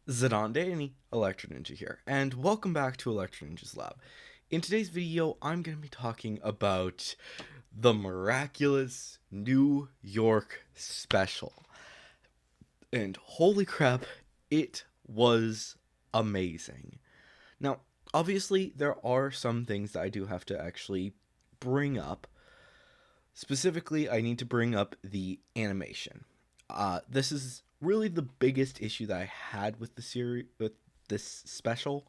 Zanonde, Electro Ninja here, and welcome back to Electro Ninja's Lab. In today's video, I'm going to be talking about the Miraculous New York Special. And holy crap, it was amazing. Now, obviously, there are some things that I do have to actually bring up. Specifically, I need to bring up the animation. This is really the biggest issue that I had with the series, with this special,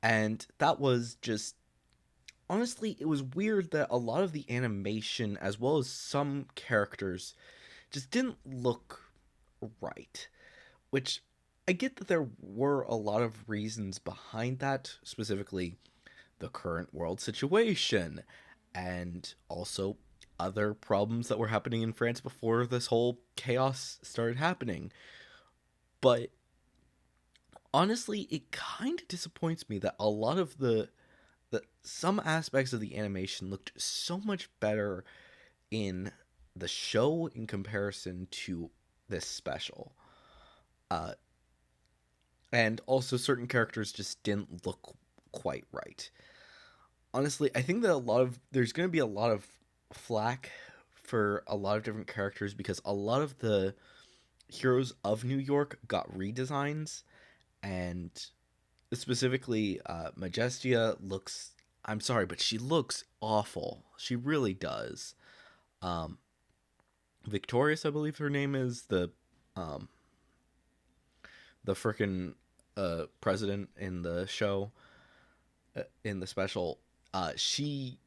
and that was just honestly, it was weird that a lot of the animation, as well as some characters, just didn't look right. Which I get that there were a lot of reasons behind that, specifically the current world situation, and also other problems that were happening in France before this whole chaos started happening. But honestly, it kind of disappoints me that a lot of the some aspects of the animation looked so much better in the show in comparison to this special. Uh, and also certain characters just didn't look quite right. Honestly, I think that there's going to be a lot of flack for a lot of different characters because a lot of the heroes of New York got redesigns, and specifically Majestia looks, I'm sorry, but she looks awful. She really does. um Victorious, I believe her name is, um the freaking president in the show, in the special. She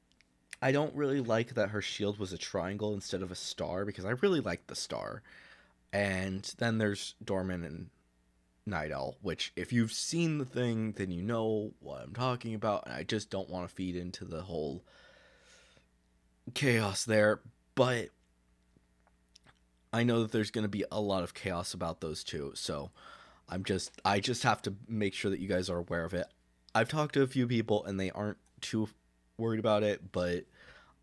I don't really like that her shield was a triangle instead of a star, because I really like the star. And then there's Dorman and Night Owl, which, if you've seen the thing, then you know what I'm talking about, and I just don't want to feed into the whole chaos there. But I know that there's going to be a lot of chaos about those two, so I just have to make sure that you guys are aware of it. I've talked to a few people and they aren't too worried about it, but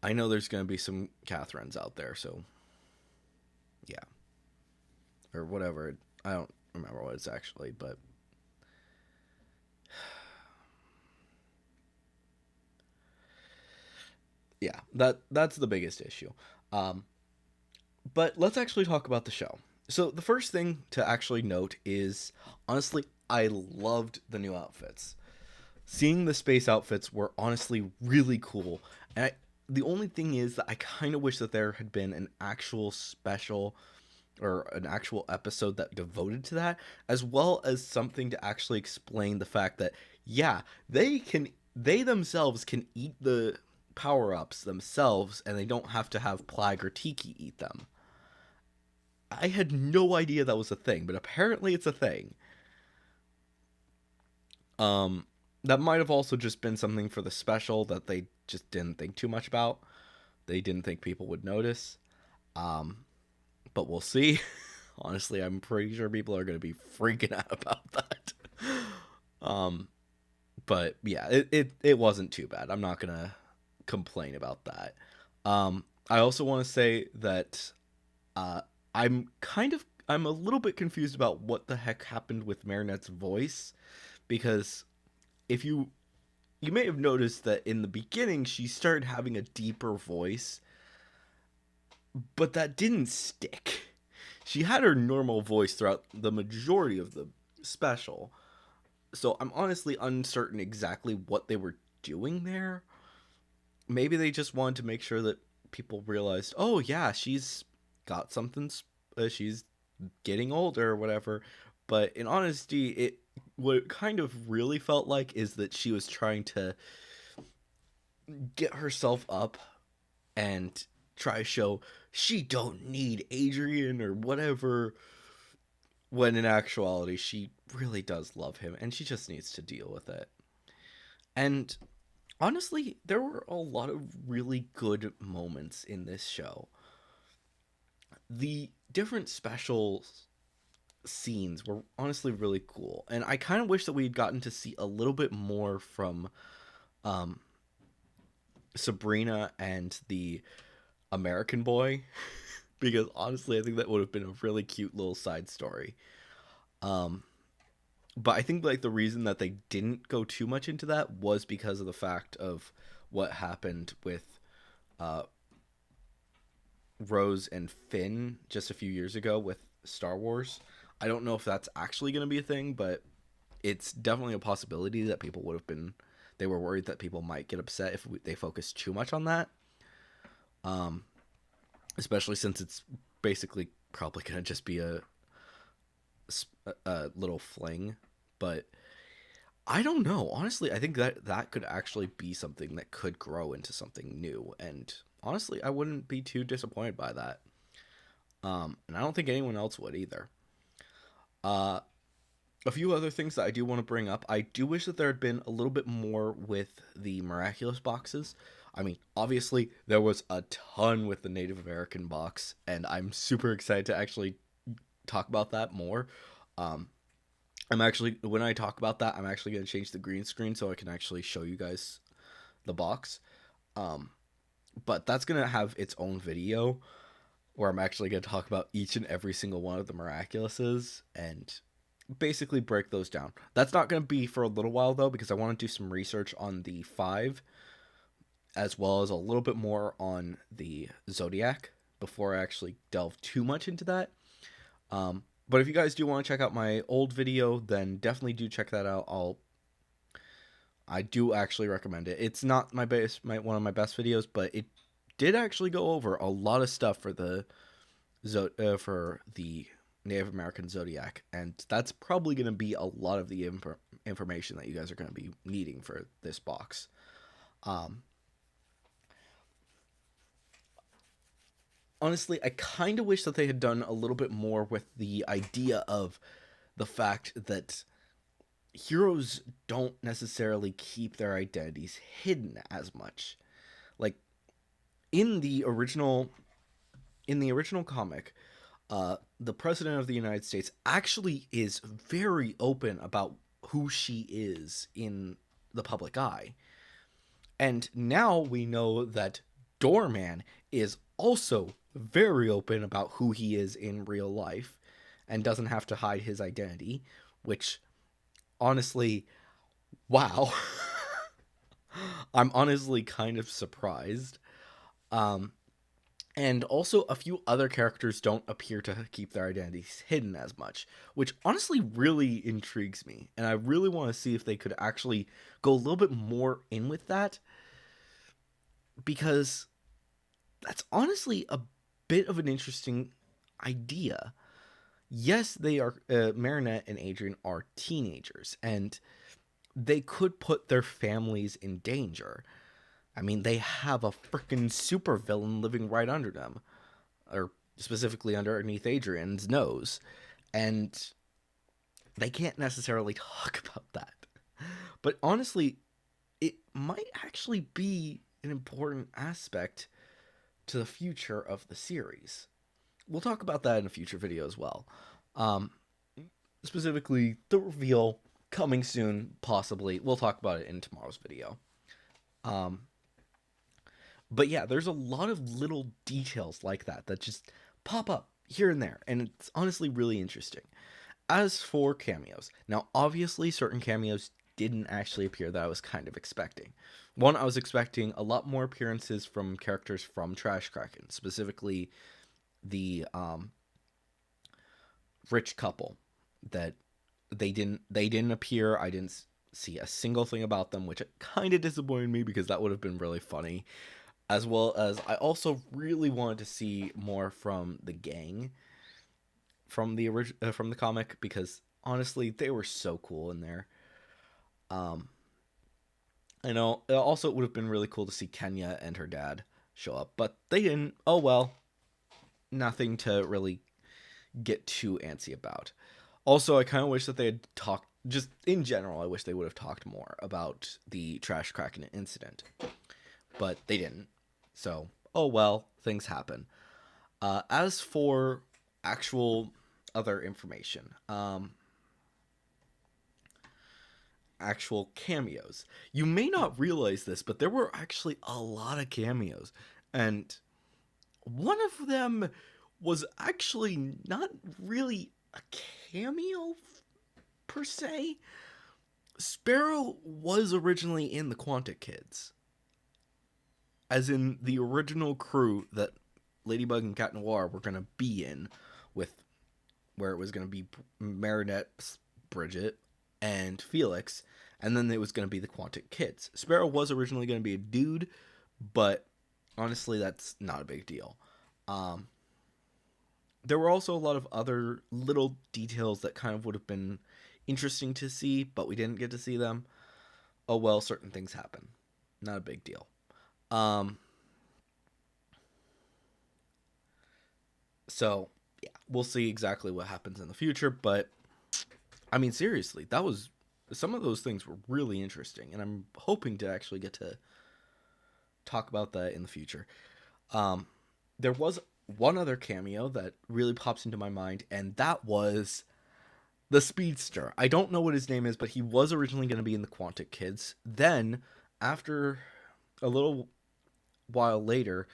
I know there's going to be some Catherines out there, so yeah, or whatever. I don't remember what it's actually, but yeah, that's the biggest issue. Um, but let's actually talk about the show. So the first thing to actually note is, honestly, I loved the new outfits. Seeing the space outfits were honestly really cool. And the only thing is that I kind of wish that there had been an actual special or an actual episode that devoted to that, as well as something to actually explain the fact that, yeah, they themselves can eat the power-ups themselves, and they don't have to have Plague or Tiki eat them. I had no idea that was a thing, but apparently it's a thing. Um, that might have also just been something for the special that they just didn't think too much about. They didn't think people would notice. Um, but we'll see. Honestly, I'm pretty sure people are going to be freaking out about that. um, but yeah, it wasn't too bad. I'm not going to complain about that. I also want to say that uh, I'm a little bit confused about what the heck happened with Marinette's voice, because if you may have noticed that in the beginning she started having a deeper voice, but that didn't stick. She had her normal voice throughout the majority of the special. So I'm honestly uncertain exactly what they were doing there. Maybe they just wanted to make sure that people realized, oh yeah, she's got something. She's getting older or whatever. But in honesty, it what it kind of really felt like is that she was trying to get herself up and try to show she don't need Adrian or whatever, when in actuality she really does love him and she just needs to deal with it. And honestly, there were a lot of really good moments in this show. The different special scenes were honestly really cool, and I kind of wish that we had gotten to see a little bit more from um, Sabrina and the American boy, because honestly, I think that would have been a really cute little side story. Um, But I think like the reason that they didn't go too much into that was because of the fact of what happened with uh, Rose and Finn just a few years ago with Star Wars. I don't know if that's actually going to be a thing, but it's definitely a possibility that people would have been. They were worried that people might get upset if they focus too much on that. Especially since it's basically probably going to just be a little fling. But I don't know. Honestly, I think that could actually be something that could grow into something new. And honestly, I wouldn't be too disappointed by that. And I don't think anyone else would either. Uh, a few other things that I do want to bring up. I do wish that there had been a little bit more with the Miraculous boxes. I mean, obviously, there was a ton with the Native American box, and I'm super excited to actually talk about that more. Um, I'm actually, when I talk about that, I'm actually going to change the green screen so I can actually show you guys the box. Um, but that's going to have its own video where I'm actually going to talk about each and every single one of the Miraculouses and basically break those down. That's not going to be for a little while though, because I want to do some research on the 5 as well as a little bit more on the Zodiac before I actually delve too much into that. But if you guys do want to check out my old video, then definitely do check that out. I do actually recommend it. It's not one of my best videos, but it did actually go over a lot of stuff for the Native American Zodiac, and that's probably going to be a lot of the information that you guys are going to be needing for this box. Honestly, I kind of wish that they had done a little bit more with the idea of the fact that heroes don't necessarily keep their identities hidden as much. Like in the original comic, the president of the United States actually is very open about who she is in the public eye. And now we know that Doorman is also very open about who he is in real life and doesn't have to hide his identity, which honestly, wow. I'm honestly kind of surprised. And also, a few other characters don't appear to keep their identities hidden as much, which honestly really intrigues me. And I really want to see if they could actually go a little bit more in with that, because that's honestly a bit of an interesting idea. Yes, they are. Marinette and Adrian are teenagers, and they could put their families in danger. I mean, they have a freaking supervillain living right under them, or specifically underneath Adrian's nose, and they can't necessarily talk about that. But honestly, it might actually be an important aspect to the future of the series. We'll talk about that in a future video as well. Um, Specifically, the reveal coming soon, possibly. We'll talk about it in tomorrow's video. But yeah, there's a lot of little details like that that just pop up here and there, and it's honestly really interesting. As for cameos, now obviously certain cameos didn't actually appear that I was kind of expecting. One, I was expecting a lot more appearances from characters from Trash Kraken, specifically the rich couple that they didn't appear. I didn't see a single thing about them, which kind of disappointed me because that would have been really funny. As well as I also really wanted to see more from the gang from the from the comic, because honestly they were so cool in there. I know also it would have been really cool to see Kenya and her dad show up, but they didn't. Oh well, nothing to really get too antsy about. Also, I kind of wish that they had talked, just in general, I wish they would have talked more about the Trash Kraken incident, but they didn't. So, oh well, things happen. As for actual other information, actual cameos, you may not realize this, but there were actually a lot of cameos, and one of them was actually not really a cameo per se. Sparrow was originally in the Quantic Kids, as in the original crew that Ladybug and Cat Noir were going to be in, with where it was going to be Marinette, Bridget, and Felix, and then it was going to be the Quantic Kids. Sparrow was originally going to be a dude, but honestly, that's not a big deal. There were also a lot of other little details that kind of would have been interesting to see, but we didn't get to see them. Oh well, certain things happen. Not a big deal. So yeah, we'll see exactly what happens in the future, but I mean, seriously, that was some of those things were really interesting, and I'm hoping to actually get to talk about that in the future. There was one other cameo that really pops into my mind, and that was the Speedster. I don't know what his name is, but he was originally going to be in the Quantic Kids. Then, after a little while later,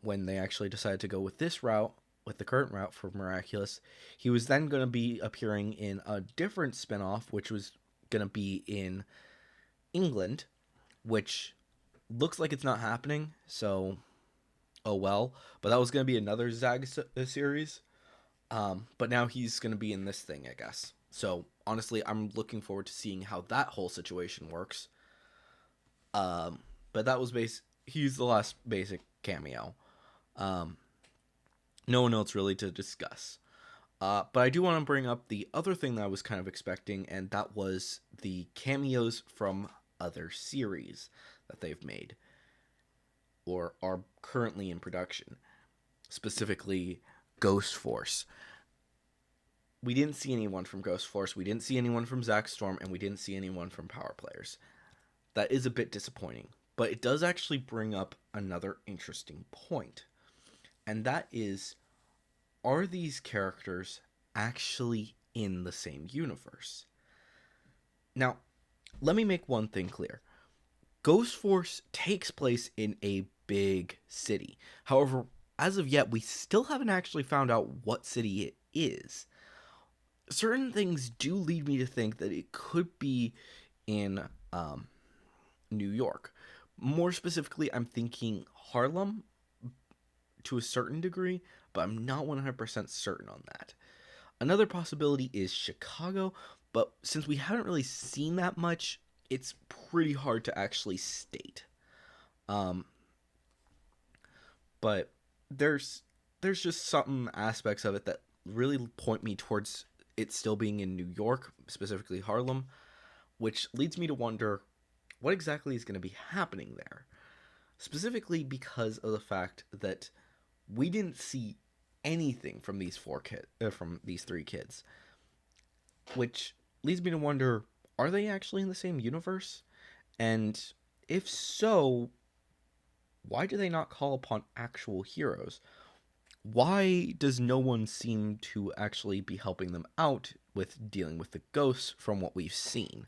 when they actually decided to go with this route, with the current route for Miraculous, he was then going to be appearing in a different spinoff, which was going to be in England, which looks like it's not happening, so oh well. But that was going to be another Zag series. But now he's going to be in this thing, I guess. So honestly, I'm looking forward to seeing how that whole situation works. But that was he's the last basic cameo. No one else really to discuss. But I do want to bring up the other thing that I was kind of expecting, and that was the cameos from other series that they've made or are currently in production, specifically Ghost Force. We didn't see anyone from Ghost Force, we didn't see anyone from Zack Storm, and we didn't see anyone from Power Players. That is a bit disappointing, but it does actually bring up another interesting point, and that is, are these characters actually in the same universe? Now, let me make one thing clear. Ghost Force takes place in a big city. However, as of yet, we still haven't actually found out what city it is. Certain things do lead me to think that it could be in New York. More specifically, I'm thinking Harlem to a certain degree, but I'm not 100% certain on that. Another possibility is Chicago, but since we haven't really seen that much, it's pretty hard to actually state. But there's just some aspects of it that really point me towards it still being in New York, specifically Harlem, which leads me to wonder what exactly is going to be happening there. Specifically because of the fact that we didn't see anything from these from these three kids, which leads me to wonder, are they actually in the same universe? And if so, why do they not call upon actual heroes? Why does no one seem to actually be helping them out with dealing with the ghosts from what we've seen?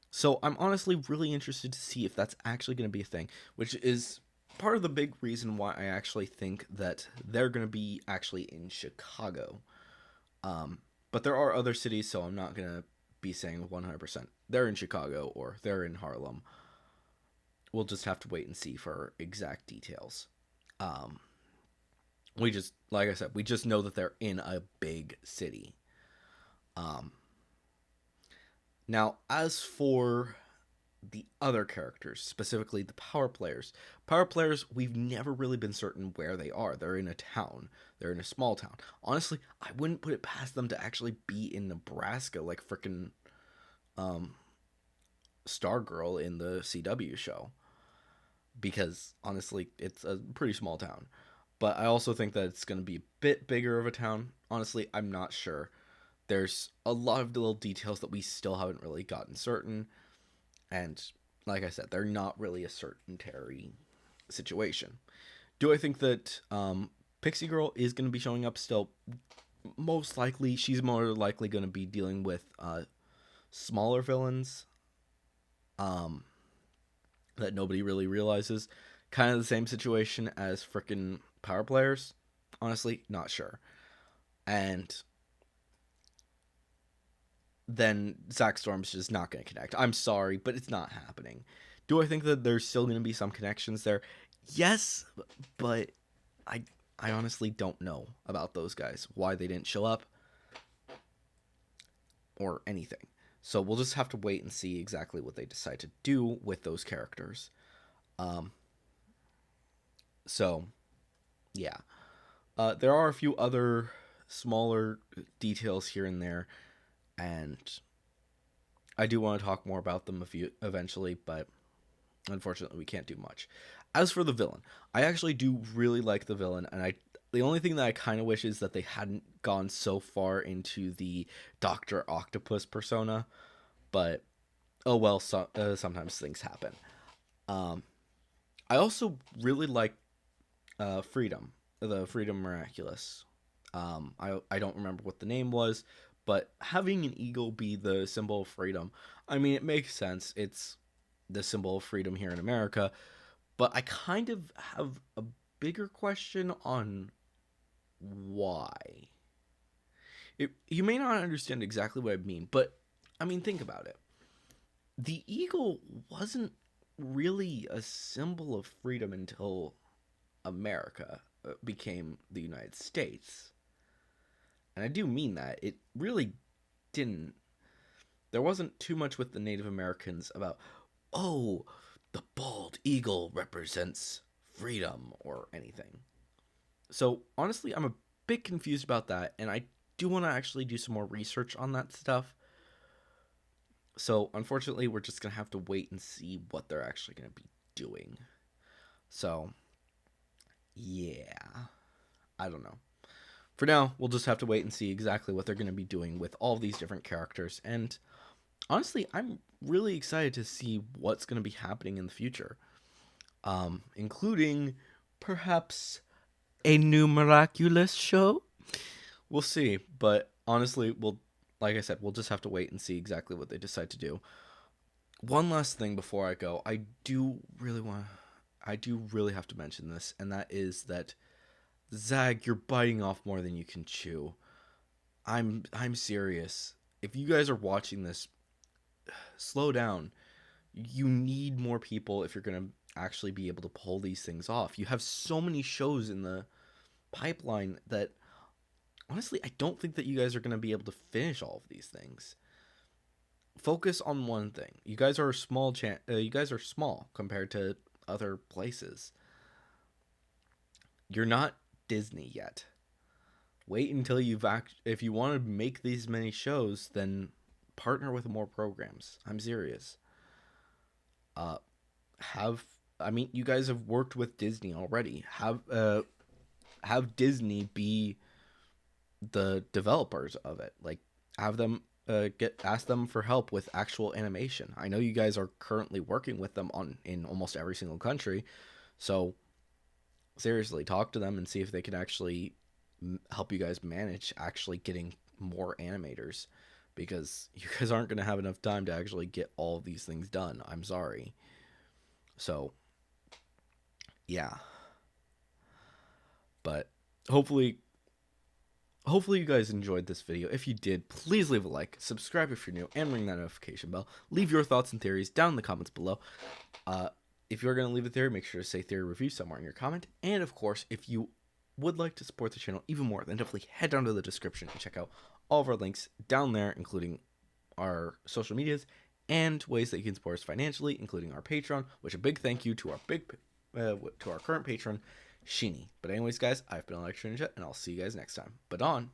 So I'm honestly really interested to see if that's actually going to be a thing, which is part of the big reason why I actually think that they're going to be actually in Chicago. But there are other cities, so I'm not going to be saying 100% they're in Chicago or they're in Harlem. We'll just have to wait and see for exact details. We just, like I said, we just know that they're in a big city. Now, as for the other characters, specifically the power players, we've never really been certain where they are. They're in a town. They're in a small town. Honestly, I wouldn't put it past them to actually be in Nebraska, like frickin' Stargirl in the CW show. Because, honestly, it's a pretty small town. But I also think that it's going to be a bit bigger of a town. Honestly, I'm not sure. There's a lot of little details that we still haven't really gotten certain. And, like I said, they're not really a certainty situation. Do I think that Pixie Girl is going to be showing up still? Most likely. She's more likely going to be dealing with smaller villains that nobody really realizes. Kind of the same situation as frickin' power players. Honestly, not sure. And then Zack Storm's just not going to connect. I'm sorry, but it's not happening. Do I think that there's still going to be some connections there? Yes, but I I honestly don't know about those guys, why they didn't show up or anything. So we'll just have to wait and see exactly what they decide to do with those characters. Um, so yeah, there are a few other smaller details here and there, and I do want to talk more about them eventually, but unfortunately we can't do much. As for the villain, I actually do really like the villain, and the only thing that I kind of wish is that they hadn't gone so far into the Doctor Octopus persona, but oh well, sometimes things happen. Um, I also really like Freedom, the Freedom Miraculous. I don't remember what the name was, but having an eagle be the symbol of freedom, I mean, it makes sense. It's the symbol of freedom here in America, but I kind of have a bigger question on why. You may not understand exactly what I mean, but I mean, think about it. The eagle wasn't really a symbol of freedom until America became the United States. And I do mean that. It really didn't. There wasn't too much with the Native Americans about, oh, the bald eagle represents freedom or anything. So honestly, I'm a bit confused about that, and I do want to actually do some more research on that stuff. So unfortunately, we're just going to have to wait and see what they're actually going to be doing. So, yeah. I don't know. For now, we'll just have to wait and see exactly what they're going to be doing with all these different characters. And honestly, I'm really excited to see what's going to be happening in the future, including perhaps a new Miraculous show. We'll see, but honestly, like I said, we'll just have to wait and see exactly what they decide to do. One last thing before I go, I do really have to mention this, and that is that Zag, you're biting off more than you can chew. I'm serious. If you guys are watching this, slow down. You need more people if you're going to actually be able to pull these things off. You have so many shows in the pipeline that honestly, I don't think that you guys are going to be able to finish all of these things. Focus on one thing. You guys are you guys are small compared to other places. You're not Disney yet. Wait until if you want to make these many shows, then partner with more programs. I'm serious. You guys have worked with Disney already. Have Disney be the developers of it. Like, have them ask them for help with actual animation. I know you guys are currently working with them in almost every single country, so seriously, talk to them and see if they can actually help you guys manage actually getting more animators, because you guys aren't going to have enough time to actually get all of these things done. I'm sorry. So, yeah. But hopefully you guys enjoyed this video. If you did, please leave a like, subscribe if you're new, and ring that notification bell. Leave your thoughts and theories down in the comments below. If you're going to leave a theory, make sure to say theory review somewhere in your comment. And of course, if you would like to support the channel even more, then definitely head down to the description and check out all of our links down there, including our social medias and ways that you can support us financially, including our Patreon, which a big thank you to our current patron, Sheeny. But anyways, guys, I've been Electro Ninja, and I'll see you guys next time. But on.